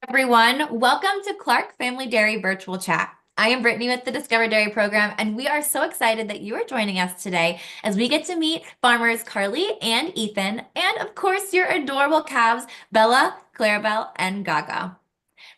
Everyone, welcome to Clark Family Dairy Virtual Chat. I am Brittany with the Discover Dairy program, and we are so excited that you are joining us today as we get to meet farmers Carlee and Ethan, and of course, your adorable calves, Bella, Clarabelle, and Gaga.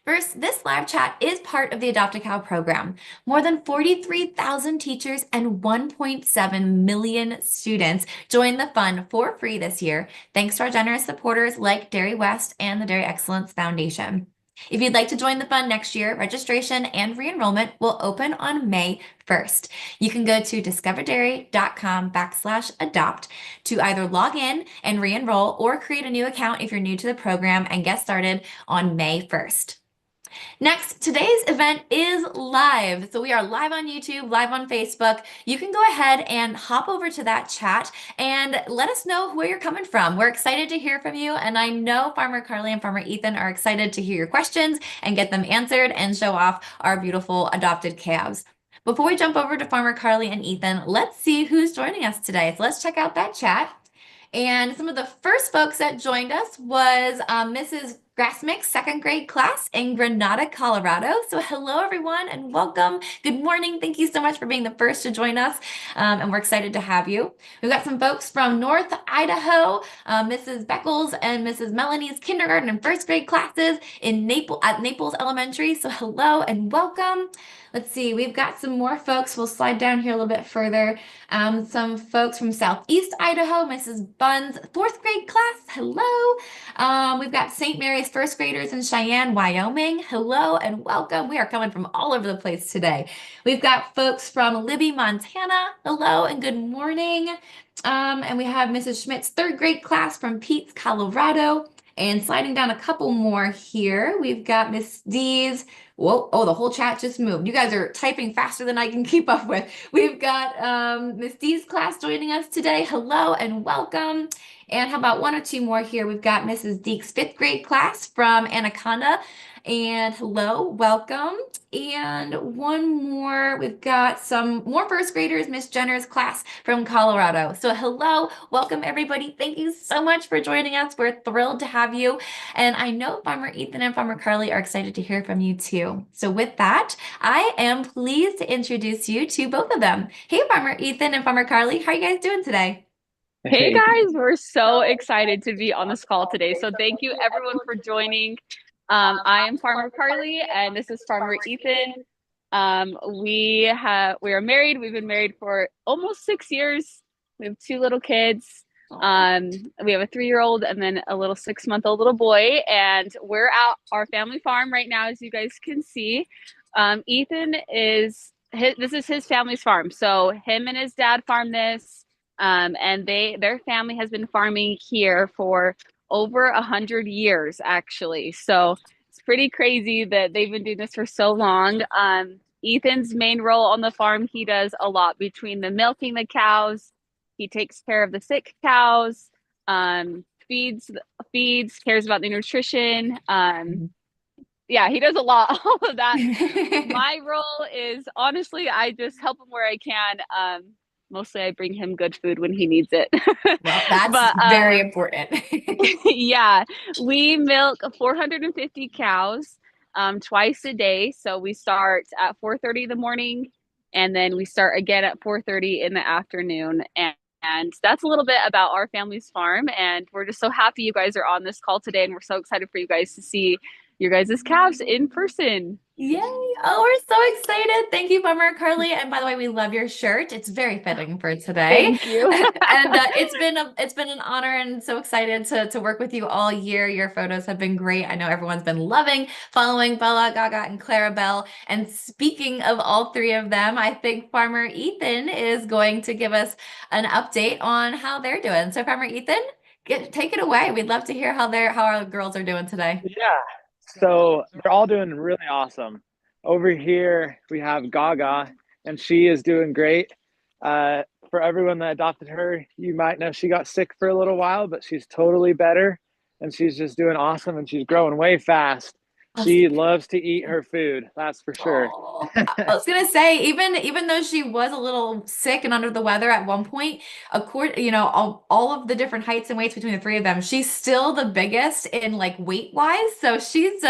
First, this live chat is part of the Adopt a Cow program. More than 43,000 teachers and 1.7 million students joined the fund for free this year, thanks to our generous supporters like Dairy West and the Dairy Excellence Foundation. If you'd like to join the fund next year, registration and re-enrollment will open on May 1st. You can go to discoverdairy.com/adopt to either log in and re-enroll or create a new account if you're new to the program and get started on May 1st. Next, today's event is live. So we are live on YouTube, live on Facebook. You can go ahead and hop over to that chat and let us know where you're coming from. We're excited to hear from you. And I know Farmer Carlee and Farmer Ethan are excited to hear your questions and get them answered and show off our beautiful adopted calves. Before we jump over to Farmer Carlee and Ethan, let's see who's joining us today. So let's check out that chat. And some of the first folks that joined us was Mrs. Grassmick's second grade class in Granada, Colorado. So hello, everyone, and welcome. Good morning. Thank you so much for being the first to join us, and we're excited to have you. We've got some folks from North Idaho, Mrs. Beckles and Mrs. Melanie's kindergarten and first grade classes at Naples Elementary. So hello and welcome. Let's see, we've got some more folks. We'll slide down here a little bit further. Some folks from Southeast Idaho, Mrs. Bunn's fourth grade class. Hello. We've got St. Mary's first graders in Cheyenne, Wyoming. Hello and welcome. We are coming from all over the place today. We've got folks from Libby, Montana. Hello and good morning. And we have Mrs. Schmidt's third grade class from Pete's, Colorado. And sliding down a couple more here, we've got Miss D's. Whoa, oh, the whole chat just moved. You guys are typing faster than I can keep up with. We've got Miss D's class joining us today. Hello and welcome. And how about one or two more here? We've got Mrs. Deek's fifth grade class from Anaconda. And hello, welcome. And one more, we've got some more first graders, Miss Jenner's class from Colorado. So hello, welcome everybody. Thank you so much for joining us. We're thrilled to have you. And I know Farmer Ethan and Farmer Carlee are excited to hear from you too. So with that, I am pleased to introduce you to both of them. Hey, Farmer Ethan and Farmer Carlee, how are you guys doing today? Hey guys, we're so excited to be on this call today. So thank you everyone for joining. I am Farmer Carlee and this is Farmer Ethan. We are married. We've been married for almost 6 years. We have two little kids. We have a 3-year-old and then a little 6-month-old little boy. And we're at our family farm right now, as you guys can see. Ethan this is his family's farm. So him and his dad farm this. And their family has been farming here for over 100 years, actually. So it's pretty crazy that they've been doing this for so long. Ethan's main role on the farm, he does a lot between the milking the cows. He takes care of the sick cows, feeds, cares about the nutrition. Yeah, he does a lot, all of that. My role is honestly, I just help him where I can. Mostly I bring him good food when he needs it. Well, that's But very important. yeah, we milk 450 cows twice a day. So we start at 4:30 in the morning and then we start again at 4:30 in the afternoon. And that's a little bit about our family's farm. And we're just so happy you guys are on this call today. And we're so excited for you guys to see your guys' calves in person. Yay! Oh, we're so excited. Thank you, Farmer Carlee. And by the way, we love your shirt. It's very fitting for today. Thank you. And it's been an honor and so excited to work with you all year. Your photos have been great. I know everyone's been loving following Bella, Gaga, and Clarabelle. And speaking of all three of them, I think Farmer Ethan is going to give us an update on how they're doing. So, Farmer Ethan, take it away. We'd love to hear how our girls are doing today. Yeah, so they're all doing really awesome. Over here, we have Gaga, and she is doing great. For everyone that adopted her, you might know she got sick for a little while, but she's totally better, and she's just doing awesome, and she's growing way fast. She loves to eat her food, that's for sure. Oh, I was gonna say, even though she was a little sick and under the weather at one point, all of the different heights and weights between the three of them, she's still the biggest in like weight wise. So she's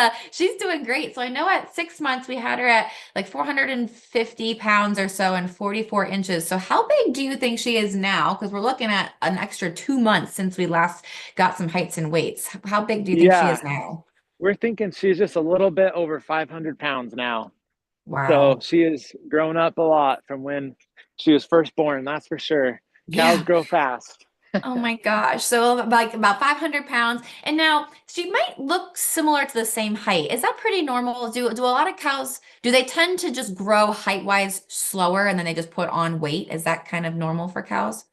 doing great. So I know at 6 months we had her at like 450 pounds or so and 44 inches. So how big do you think she is now? Because we're looking at an extra 2 months since we last got some heights and weights. How big do you think she Yeah, is now? we're thinking she's just a little bit over 500 pounds now. So Wow. she has grown up a lot from when she was first born, that's for sure. Cows Yeah. grow fast. Oh my gosh. So like about 500 pounds. And now she might look similar to the same height. Is that pretty normal? Do a lot of cows, do they tend to just grow height-wise slower and then they just put on weight? Is that kind of normal for cows?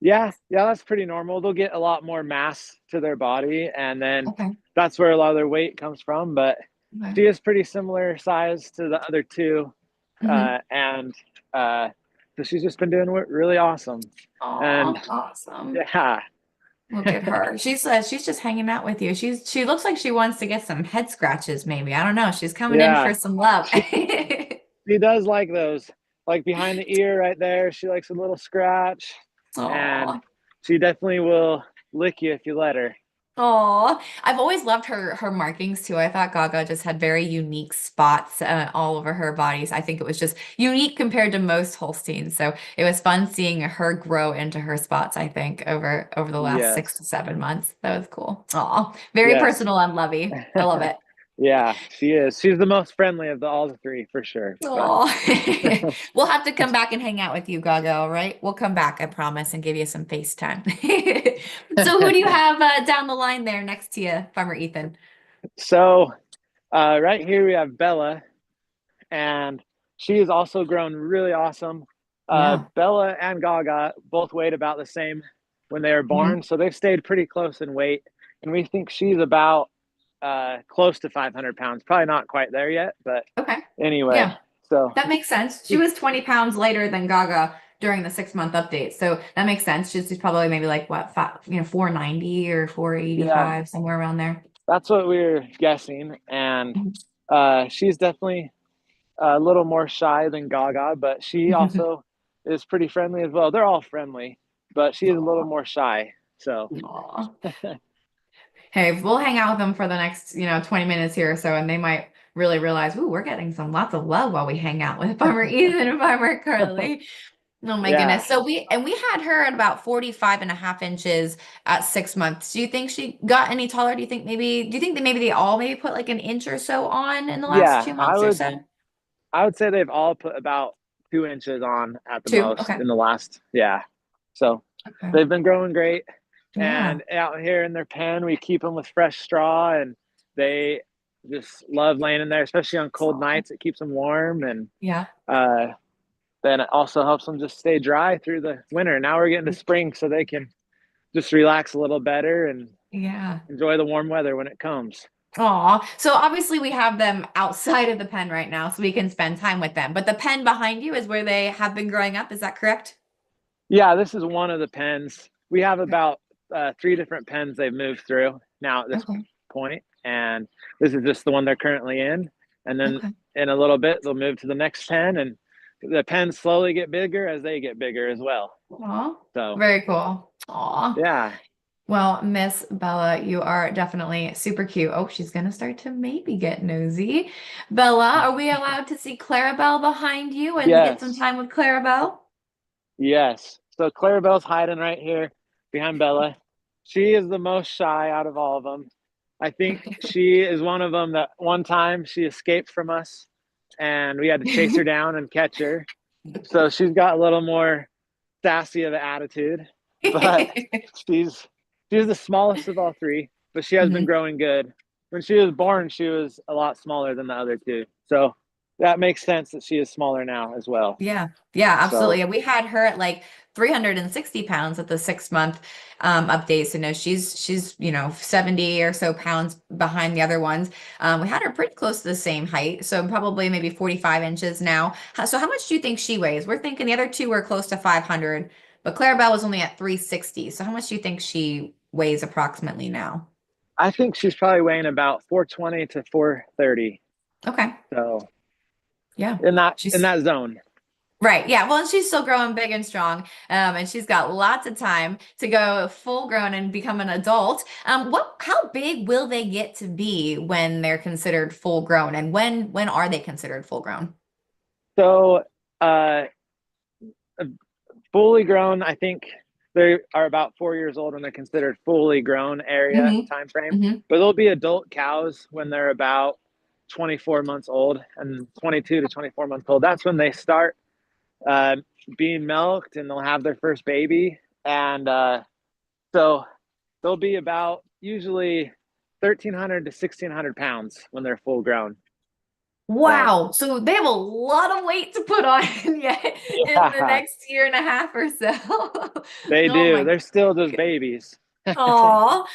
Yeah, yeah, that's pretty normal. They'll get a lot more mass to their body, and then Okay. that's where a lot of their weight comes from. But Okay. she is pretty similar size to the other two, Mm-hmm. and so she's just been doing really awesome. And Aw, awesome. yeah, Look at her. She's just hanging out with you. She looks like she wants to get some head scratches, maybe. I don't know. She's coming in for yeah, some love. she she does like those, like behind the ear right there. She likes a little scratch, and Aw. she definitely will lick you if you let her. Oh, I've always loved her markings too. I thought Gaga just had very unique spots all over her bodies. I think it was just unique compared to most Holsteins. So it was fun seeing her grow into her spots, I think, over the last six Yes, to 7 months. That was cool. Oh, very yes. personal and lovey. I love it. Yeah, she is. She's the most friendly of all the three for sure. But Oh, we'll have to come back and hang out with you, Gaga, all right? We'll come back, I promise, and give you some FaceTime. So who do you have down the line there next to you, Farmer Ethan? so right here we have Bella, and she has also grown really awesome. Yeah. Bella and Gaga both weighed about the same when they were Mhm. born, so they've stayed pretty close in weight. And we think she's about close to 500 pounds. Probably not quite there yet, but Okay. anyway. Yeah. So That makes sense. She was 20 pounds lighter than Gaga during the 6 month update. So that makes sense. She's probably maybe like what, 490 or yeah, 485, somewhere around there. that's what we were guessing. And Mhm. she's definitely a little more shy than Gaga, but she also is pretty friendly as well. They're all friendly, but she is a little Aw. more shy. So Aw. Hey, we'll hang out with them for the next, 20 minutes here or so, and they might really realize, ooh, we're getting some lots of love while we hang out with Farmer Ethan and Farmer Carlee. Oh my yeah, goodness. So we had her at about 45 and a half inches at 6 months. Do you think she got any taller? Do you think that maybe they all maybe put like an inch or so on in the last yeah. two months or so? I would say they've all put about 2 inches on at the Two. most Okay. in the last. Yeah. So Okay. they've been growing great. Yeah. And out here in their pen, we keep them with fresh straw, and they just love laying in there, especially on cold So, nights. It keeps them warm, and yeah. uh, then it also helps them just stay dry through the winter. Now we're getting to spring, so they can just relax a little better and Yeah. enjoy the warm weather when it comes. Aw. So obviously we have them outside of the pen right now so we can spend time with them. But the pen behind you is where they have been growing up. Is that correct? Yeah, this is one of the pens. We have Okay. about three different pens they've moved through now at this Okay. point, and this is just the one they're currently in. And then Okay. in a little bit, they'll move to the next pen, and the pens slowly get bigger as they get bigger as well. Aw. So Very cool. Aw. yeah, Well, Miss Bella, you are definitely super cute. Oh, she's gonna start to maybe get nosy. Bella, are we allowed to see Clarabelle behind you and get some yes, time with Clarabelle? yes. So Clarabelle's hiding right here behind Bella. She is the most shy out of all of them. I think she is one of them that one time she escaped from us, and we had to chase her down and catch her. So she's got a little more sassy of an attitude, but she's she's the smallest of all three, but she has been Mhm. growing good. When she was born, she was a lot smaller than the other two. So that makes sense that she is smaller now as well. Yeah, yeah, absolutely. So And we had her at like 360 pounds at the 6 month update. So no, she's 70 or so pounds behind the other ones. We had her pretty close to the same height, so probably maybe 45 inches now. So how much do you think she weighs? We're thinking the other two were close to 500, but Clarabelle was only at 360. So how much do you think she weighs approximately now? I think she's probably weighing about 420 to 430. Okay. So Yeah. in She's that zone. right. Yeah. Well, and she's still growing big and strong. And she's got lots of time to go full grown and become an adult. How big will they get to be when they're considered full grown? And when are they considered full grown? So uh, fully grown, I think they are about 4 years old when they're considered fully grown area Hmm. time frame. Hmm. But they'll be adult cows when they're about 24 months old and 22 to 24 months old. That's when they start uh, being milked and they'll have their first baby. And so they'll be about usually 1,300 to 1,600 pounds when they're full grown. So Wow. So they have a lot of weight to put on yet in the yeah, next year and a half or so. they Oh do. my They're still just babies. Aw.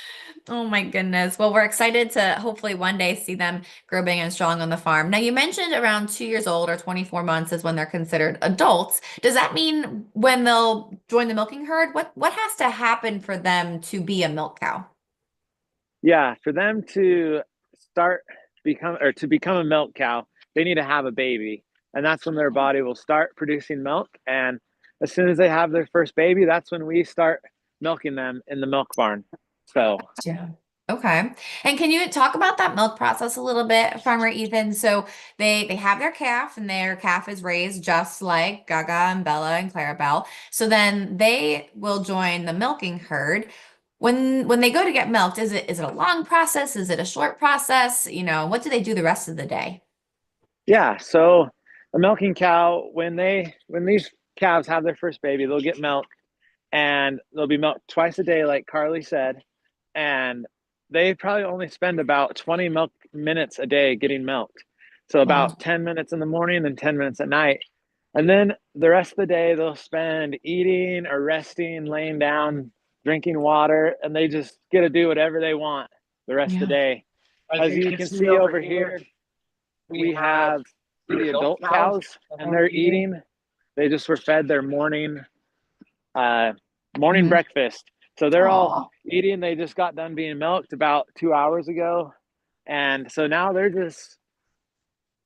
Oh my goodness. Well, we're excited to hopefully one day see them grow big and strong on the farm. Now, you mentioned around 2 years old or 24 months is when they're considered adults. Does that mean when they'll join the milking herd? What has to happen for them to be a milk cow? Yeah, for them to start become or to become a milk cow, they need to have a baby. And that's when their body will start producing milk. And as soon as they have their first baby, that's when we start milking them in the milk barn. So, Yeah. Okay. And can you talk about that milk process a little bit, Farmer Ethan? So they have their calf and their calf is raised just like Gaga and Bella and Clarabelle. So then they will join the milking herd. When they go to get milked, is it a long process? Is it a short process? What do they do the rest of the day? yeah, so a milking cow when these calves have their first baby, they'll get milk and they'll be milked twice a day like Carlee said, and they probably only spend about 20 milk minutes a day getting milked. So about Wow. 10 minutes in the morning and 10 minutes at night. And then the rest of the day they'll spend eating or resting, laying down, drinking water, and they just get to do whatever they want the rest of the Yeah. day. As you can see over here, we have the adult cows and they're eating. They just were fed their uh, morning Hmm. breakfast. So they're all Oh, eating. They just got done being milked about 2 hours ago. And so now they're just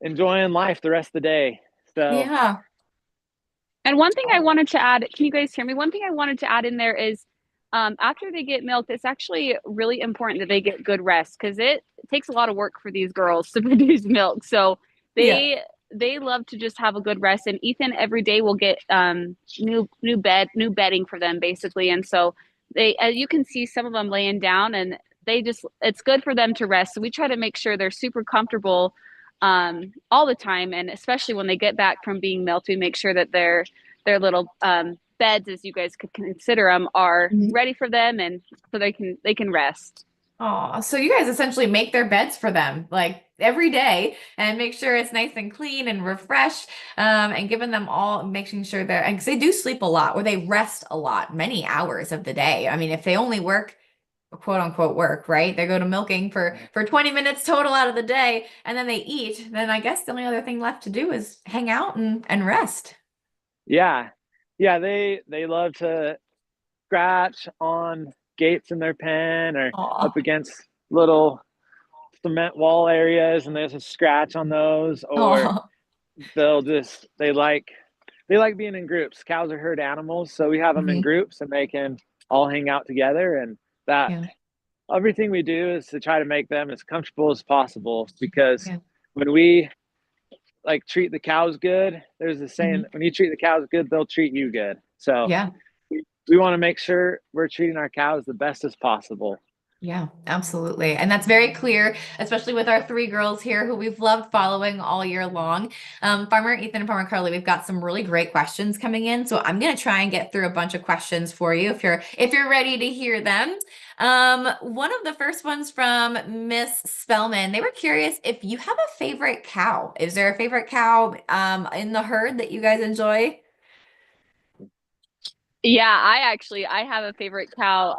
enjoying life the rest of the day. So, yeah. And one thing I wanted to add, can you guys hear me? One thing I wanted to add in there is after they get milked, it's actually really important that they get good rest because it takes a lot of work for these girls to produce milk. So Yeah. they love to just have a good rest. And Ethan every day will get new bedding for them basically. And so they, as you can see, some of them laying down and they just it's good for them to rest. So we try to make sure they're super comfortable all the time, and especially when they get back from being milked, we make sure that their little beds, as you guys could consider them, are ready for them, and so they can rest. Oh, so you guys essentially make their beds for them like every day and make sure it's nice and clean and refreshed, and giving them all, making sure they're, and 'cause they do sleep a lot or they rest a lot, many hours of the day. I mean, if they only work, quote unquote work, right? They go to milking for 20 minutes total out of the day and then they eat, then I guess the only other thing left to do is hang out and rest. yeah. Yeah, they love to scratch on gates in their pen or Oh, up against little cement wall areas and there's a scratch on those, or oh, they'll just they like being in groups. Cows are herd animals, so we have them in hmm, groups and they can all hang out together. And that yeah, everything we do is to try to make them as comfortable as possible because yeah, when we like treat the cows good, there's a saying, hmm, when you treat the cows good, they'll treat you good. So yeah. we want to make sure we're treating our cows the best as possible. Yeah, absolutely. And that's very clear, especially with our three girls here who we've loved following all year long. Farmer Ethan and Farmer Carlee, we've got some really great questions coming in. So I'm going to try and get through a bunch of questions for you if you're ready to hear them. One of the first ones from Miss Spellman, they were curious if you have a favorite cow. Is there a favorite cow in the herd that you guys enjoy? Yeah, I have a favorite cow.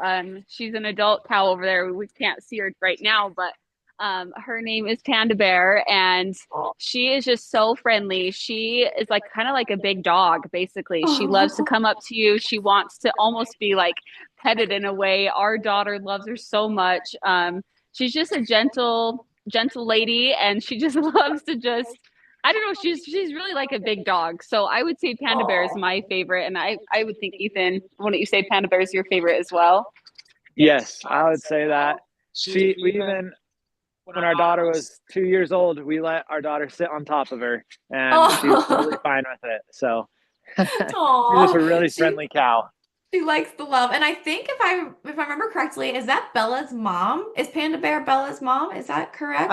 She's an adult cow over there. We can't see her right now, but her name is Panda Bear, and she is just so friendly. She is like kind of like a big dog, basically. She loves to Oh, come up to you. She wants to almost be like petted in a way. Our daughter loves her so much. she's just a gentle lady, and she just loves to just, I don't know, she's really like a big dog. So I would say Panda Bear is Oh, my favorite, and I would think, Ethan, wouldn't you say Panda Bear is your favorite as well? Yes, I would say that. We even, when our daughter was 2 years old, we let our daughter sit on top of her, and she was totally oh, fine with it. So she's just oh, a really she friendly cow. she likes the love. And I think if I remember correctly, is that Bella's mom? Is Panda Bear Bella's mom? Is that correct?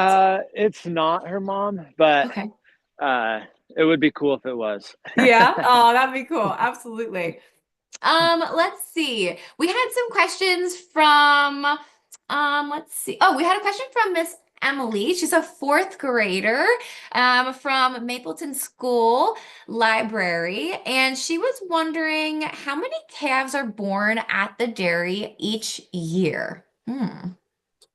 It's not her mom, but Okay. uh, it would be cool if it was. Yeah. Oh, that'd be cool. Absolutely. Let's see. We had some questions from, let's see. Oh, we had a question from Miss Emily. She's a fourth grader, from Mapleton School Library, and she was wondering how many calves are born at the dairy each year. Hmm.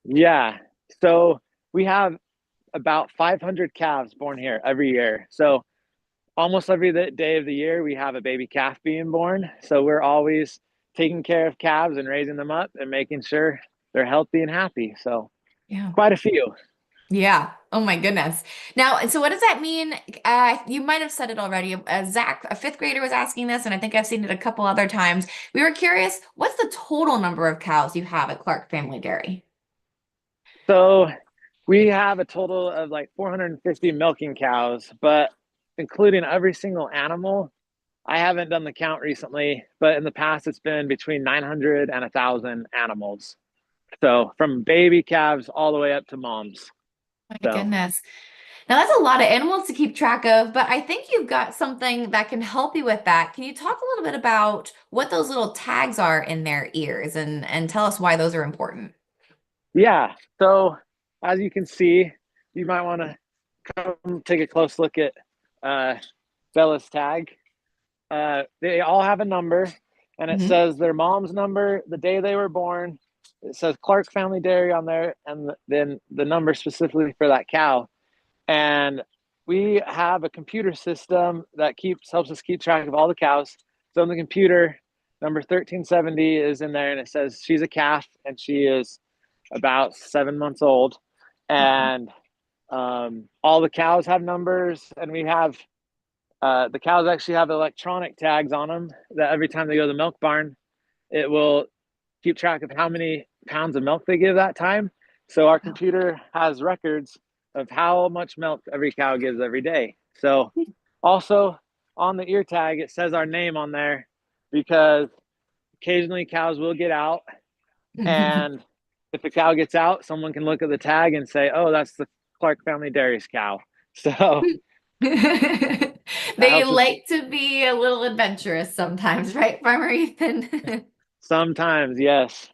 Yeah. So we have about 500 calves born here every year. So almost every day of the year, we have a baby calf being born. So we're always taking care of calves and raising them up and making sure they're healthy and happy. So Yeah. quite a few. Yeah. Oh my goodness. Now, so what does that mean? You might have said it already. Zach, a fifth grader, was asking this, and I think I've seen it a couple other times. We were curious, what's the total number of cows you have at Clark Family Dairy? So we have a total of like 450 milking cows, but including every single animal, I haven't done the count recently, but in the past it's been between 900 and 1,000 animals. So from baby calves all the way up to moms. My So goodness. Now that's a lot of animals to keep track of, but I think you've got something that can help you with that. Can you talk a little bit about what those little tags are in their ears and tell us why those are important? yeah. So as you can see, you might want to come take a close look at uh, Bella's tag. They all have a number, and it Hmm. says their mom's number, the day they were born. It says Clark Family Dairy on there, and then the number specifically for that cow. And we have a computer system that keeps helps us keep track of all the cows. So in the computer, number 1370 is in there, and it says she's a calf, and she is about 7 months old. And all the cows have numbers, and we have the cows actually have electronic tags on them that every time they go to the milk barn, it will keep track of how many pounds of milk they give that time. So our Wow. computer has records of how much milk every cow gives every day. So also on the ear tag, it says our name on there because occasionally cows will get out. And if a cow gets out, someone can look at the tag and say, oh, that's the Clark Family Dairy's cow. So that They helps us like to be a little adventurous sometimes, right, Farmer Ethan? sometimes, yes.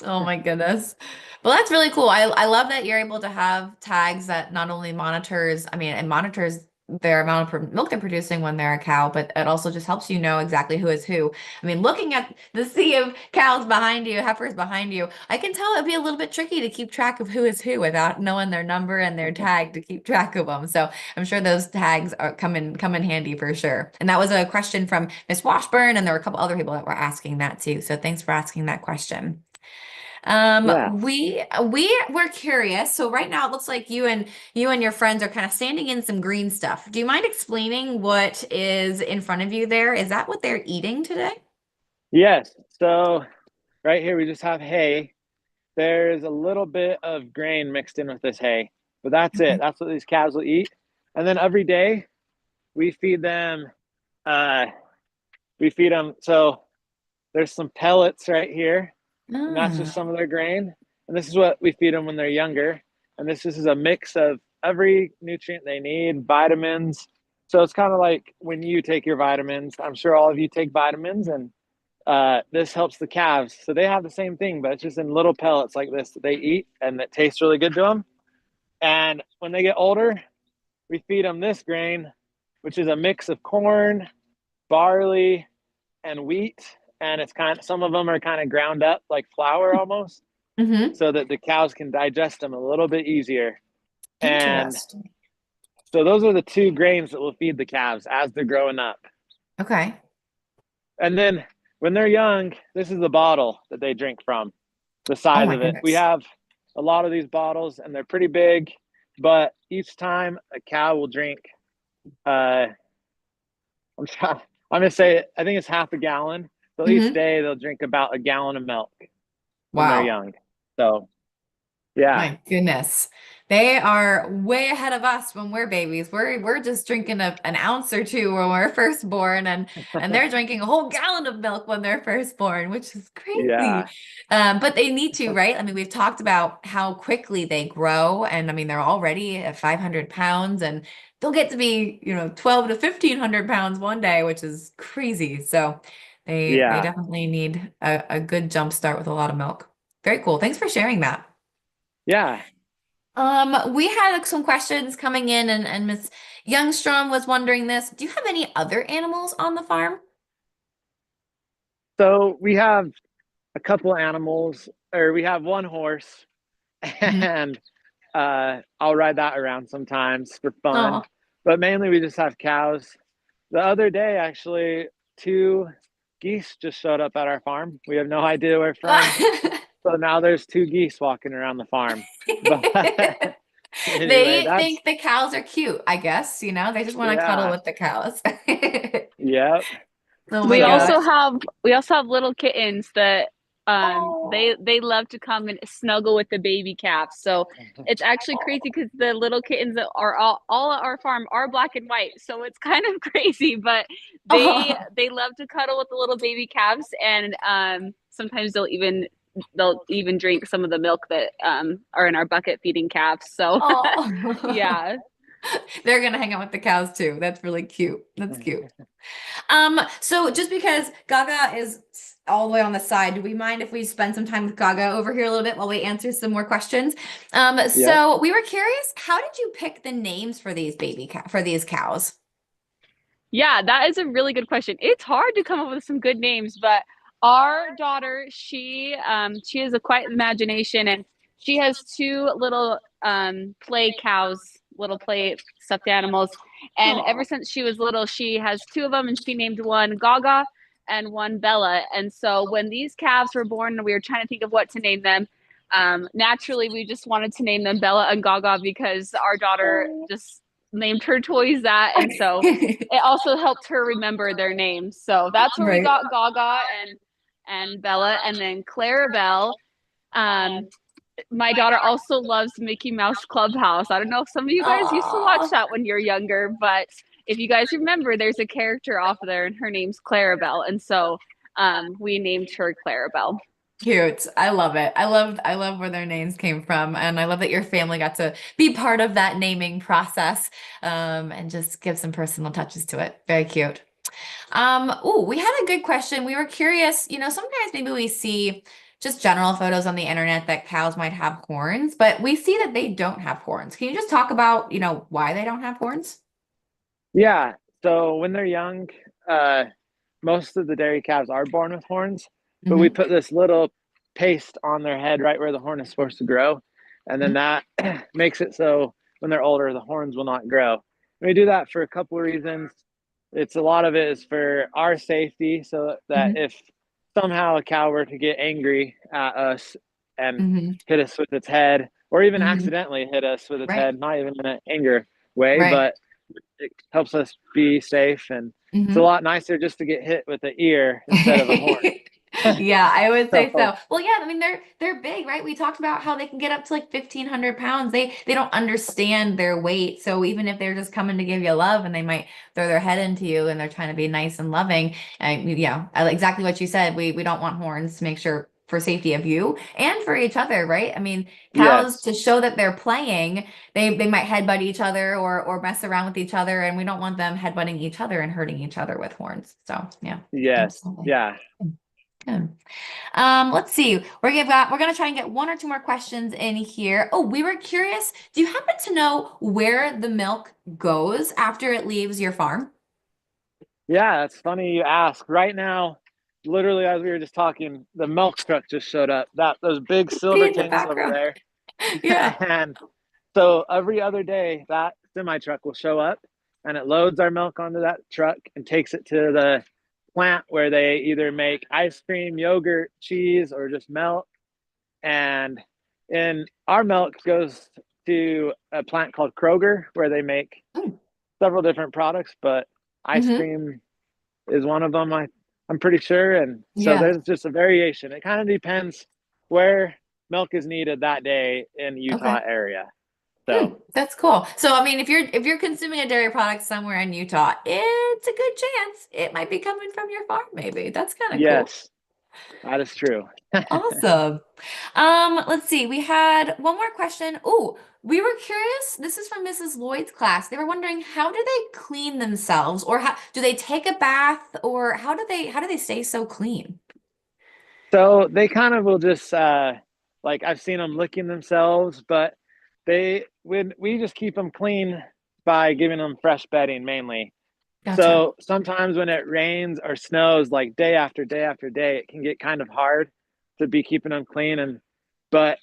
Oh my goodness. Well, that's really cool. I love that you're able to have tags that not only monitors, I mean, it monitors their amount of milk they're producing when they're a cow, but it also just helps you know exactly who is who. I mean, looking at the sea of cows behind you, heifers behind you, I can tell it'd be a little bit tricky to keep track of who is who without knowing their number and their tag to keep track of them. So I'm sure those tags are come in handy for sure. And that was a question from Miss Washburn, and there were a couple other people that were asking that too. So thanks for asking that question. Yeah. We were curious. So right now it looks like you and your friends are kind of standing in some green stuff. Do you mind explaining what is in front of you there? Is that what they're eating today? Yes. So right here we just have hay. There's a little bit of grain mixed in with this hay, but that's it. Okay. That's what these calves will eat. And then every day we feed them. Uh, we feed them. So there's some pellets right here, and that's just Ah, some of their grain. And this is what we feed them when they're younger. And this is a mix of every nutrient they need, vitamins. So it's kind of like when you take your vitamins. I'm sure all of you take vitamins, and this helps the calves. So they have the same thing, but it's just in little pellets like this that they eat, and that tastes really good to them. And when they get older, we feed them this grain, which is a mix of corn, barley, and wheat. And it's kind of, some of them are kind of ground up like flour almost, mm-hmm. so that the cows can digest them a little bit easier. And Interesting. so those are the two grains that will feed the calves as they're growing up. Okay. And then when they're young, this is the bottle that they drink from, the Oh size my of it. We goodness. have a lot of these bottles, and they're pretty big, but each time a cow will drink, uh, I'm gonna say it, I think it's half a gallon. So each Hmm. day they'll drink about a gallon of milk when they're Wow. young. So yeah, My goodness. They are way ahead of us when we're babies. We're just drinking an ounce or two when we're first born, and they're drinking a whole gallon of milk when they're first born, which is yeah, crazy. But they need to, right? I mean, we've talked about how quickly they grow, and I mean, they're already at 500 pounds, and they'll get to be, 12 to 1,500 pounds one day, which is crazy. So they yeah, definitely need a good jump start with a lot of milk. Very cool. Thanks for sharing that. yeah. We had some questions coming in, and Miss Youngstrom was wondering this. Do you have any other animals on the farm? So we have a couple animals, or we have one horse, Hmm. and I'll ride that around sometimes for fun. Oh. But mainly we just have cows. The other day, actually, two geese just showed up at our farm. We have no idea where from. So now there's two geese walking around the farm. But anyway, They that's, think the cows are cute, I guess, they just want to cuddle yeah, with the cows. yep. Oh my We So, also gosh. have little kittens that Oh. they love to come and snuggle with the baby calves. So it's actually crazy because the little kittens that are all at our farm are black and white. So it's kind of crazy, but Oh. they love to cuddle with the little baby calves, and sometimes they'll even drink some of the milk that are in our bucket feeding calves. So Oh. yeah. They're gonna hang out with the cows too. That's really cute. That's cute. So just because Gaga is all the way on the side, do we mind if we spend some time with Gaga over here a little bit while we answer some more questions? yep. So we were curious, how did you pick the names for for these cows? Yeah, that is a really good question. It's hard to come up with some good names, but our daughter, she has a quiet imagination, and she has two little play cows, little play stuffed animals. And ever Oh. since she was little, she has two of them, and she named one Gaga and one Bella. And so when these calves were born, we were trying to think of what to name them. Naturally, we just wanted to name them Bella and Gaga because our daughter just named her toys that, and so it also helped her remember their names. So that's where we Right. got Gaga and Bella, and then Clarabelle. Um, my daughter also loves Mickey Mouse Clubhouse. I don't know if some of you guys used to watch Oh. that when you're younger, but if you guys remember, there's a character off there, and her name's Clarabelle, and so we named her Clarabelle. Cute. I love it. I love where their names came from. And I love that your family got to be part of that naming process, and just give some personal touches to it. Very cute. We had a good question. We were curious, sometimes maybe we see just general photos on the internet that cows might have horns, but we see that they don't have horns. Can you just talk about, why they don't have horns? Yeah. So when they're young, uh, most of the dairy calves are born with horns, but we Hmm. put this little paste on their head right where the horn is supposed to grow. And then that makes it so when they're older, the horns will not grow. And we do that for a couple of reasons. It's a lot of it is for our safety, so that Hmm. if somehow a cow were to get angry at us and Hmm. hit us with its head, or even Hmm. accidentally hit us with its Right. head, not even in an anger way, Right. but it helps us be safe. And it's a Hmm. lot nicer just to get hit with the ear instead of a horn. Yeah, I would say So so. Well, yeah, I mean they're big, right? We talked about how they can get up to like 1,500 pounds. They don't understand their weight. So even if they're just coming to give you love and they might throw their head into you and they're trying to be nice and loving, yeah, exactly what you said. We don't want horns to make sure for safety of you and for each other, right? I mean, cows yes, to show that they're playing, they might headbutt each other or mess around with each other, and we don't want them headbutting each other and hurting each other with horns. So yeah, yes, absolutely. yeah. Good. Let's see. We're gonna try and get one or two more questions in here. Oh, we were curious. Do you happen to know where the milk goes after it leaves your farm? Yeah, it's funny you ask. Right now, literally as we were just talking, the milk truck just showed up. That those big See silver in the tanks over background. there. Yeah. And so every other day that semi truck will show up and it loads our milk onto that truck and takes it to the plant where they either make ice cream, yogurt, cheese, or just milk. And And our milk goes to a plant called Kroger where they make Mm. several different products, but ice Hmm. cream is one of them. I'm pretty sure, and so Yeah. there's just a variation. It kind of depends where milk is needed that day in Utah Okay. area. Hmm, So that's cool. So, I mean, if you're consuming a dairy product somewhere in Utah, it's a good chance it might be coming from your farm, maybe. That's kind of cool. yes, that is true. Awesome. Let's see. We had one more question. Oh, we were curious. This is from Mrs. Lloyd's class. They were wondering how do they clean themselves, or how do they take a bath, or how do they stay so clean? So they kind of will just like I've seen them licking themselves, but they when we just keep them clean by giving them fresh bedding mainly. Gotcha. So sometimes when it rains or snows like day after day after day, it can get kind of hard to be keeping them clean. And but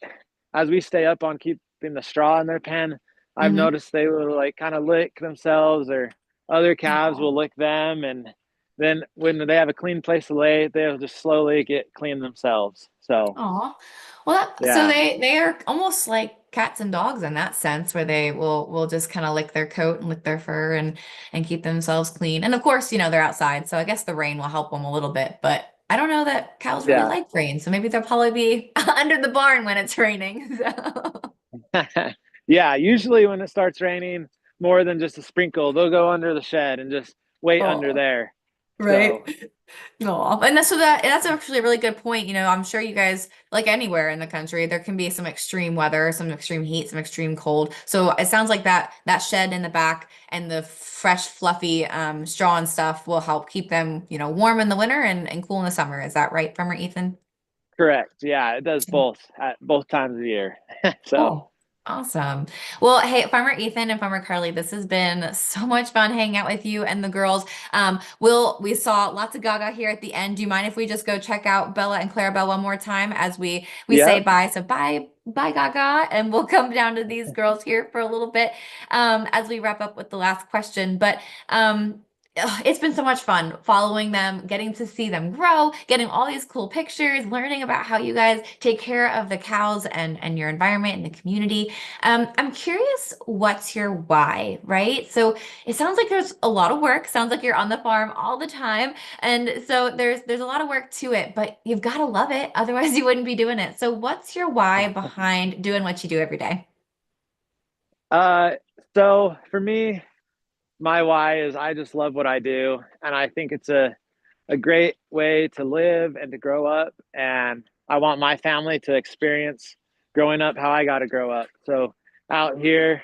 as we stay up on keeping the straw in their pen, I've Mm-hmm. noticed they will like kind of lick themselves or other calves will lick them. And then when they have a clean place to lay, they'll just slowly get clean themselves. So Aw. Well, so yeah, they are almost like cats and dogs in that sense, where they will just kind of lick their coat and lick their fur and keep themselves clean. And of course, they're outside, so I guess the rain will help them a little bit. But I don't know that cows really yeah. like rain, so maybe they'll probably be under the barn when it's raining. So. Yeah, usually when it starts raining more than just a sprinkle, they'll go under the shed and just wait under Oh, there. right. So No, and that's actually a really good point. I'm sure you guys, like anywhere in the country, there can be some extreme weather, some extreme heat, some extreme cold. So it sounds like that shed in the back and the fresh, fluffy straw and stuff will help keep them, warm in the winter and cool in the summer. Is that right, Farmer Ethan? correct. Yeah, it does both at both times of the year. So Cool. Awesome. Well, hey, Farmer Ethan and Farmer Carlee, this has been so much fun hanging out with you and the girls. We saw lots of Gaga here at the end. Do you mind if we just go check out Bella and Clarabelle one more time as we say yep. bye? So bye, Gaga, and we'll come down to these girls here for a little bit as we wrap up with the last question. But it's been so much fun following them, getting to see them grow, getting all these cool pictures, learning about how you guys take care of the cows and your environment and the community. I'm curious, what's your why, right? So it sounds like there's a lot of work. Sounds like you're on the farm all the time, and so there's a lot of work to it, but you've got to love it, otherwise you wouldn't be doing it. So what's your why behind doing what you do every day? Uh, so for me, my why is I just love what I do, and I think it's a great way to live and to grow up. And I want my family to experience growing up how I got to grow up. So out here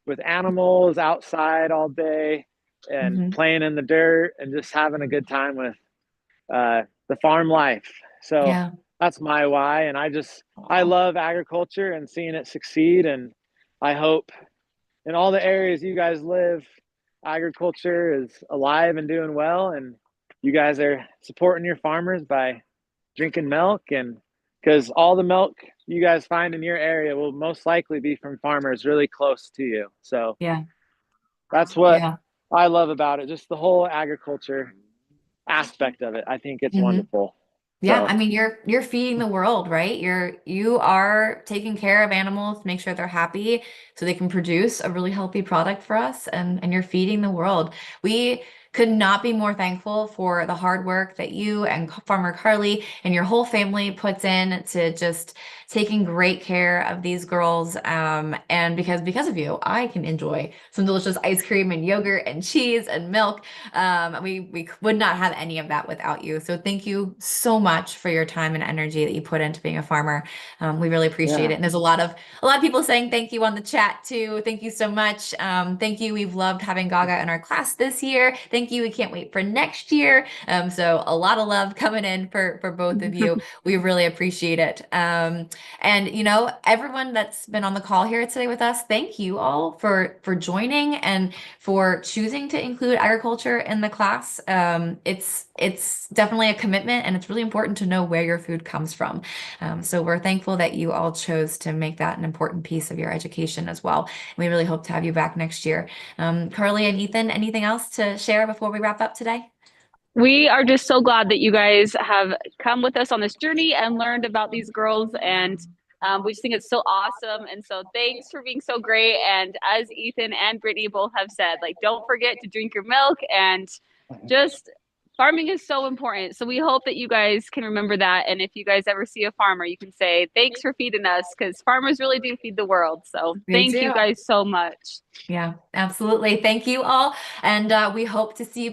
with animals outside all day and Hmm. playing in the dirt and just having a good time with the farm life. So Yeah. that's my why. And I Aw. love agriculture and seeing it succeed. And I hope in all the areas you guys live, agriculture is alive and doing well. And you guys are supporting your farmers by drinking milk. And because all the milk you guys find in your area will most likely be from farmers really close to you. So Yeah. that's what Yeah. I love about it. Just the whole agriculture aspect of it. I think it's Hmm. wonderful. Yeah, I So mean you're feeding the world, right? You are taking care of animals to make sure they're happy so they can produce a really healthy product for us and you're feeding the world. We could not be more thankful for the hard work that you and Farmer Carlee and your whole family puts in to just taking great care of these girls. And because of you, I can enjoy some delicious ice cream and yogurt and cheese and milk. We would not have any of that without you. So thank you so much for your time and energy that you put into being a farmer. We really appreciate it. yeah, And there's a lot of people saying thank you on the chat too. Thank you so much. Thank you. We've loved having Gaga in our class this year. Thank you. We can't wait for next year. So a lot of love coming in for both of you. We really appreciate it. And everyone that's been on the call here today with us, thank you all for joining and for choosing to include agriculture in the class. It's definitely a commitment, and it's really important to know where your food comes from. So we're thankful that you all chose to make that an important piece of your education as well. We really hope to have you back next year. Carlee and Ethan, anything else to share before we wrap up today? We are just so glad that you guys have come with us on this journey and learned about these girls. And We just think it's so awesome. And so thanks for being so great. And as Ethan and Brittany both have said, like, don't forget to drink your milk, and just farming is so important. So we hope that you guys can remember that. And if you guys ever see a farmer, you can say, thanks for feeding us, because farmers really do feed the world. So They thank you do. guys so much. Yeah, absolutely. Thank you all. And we hope to see you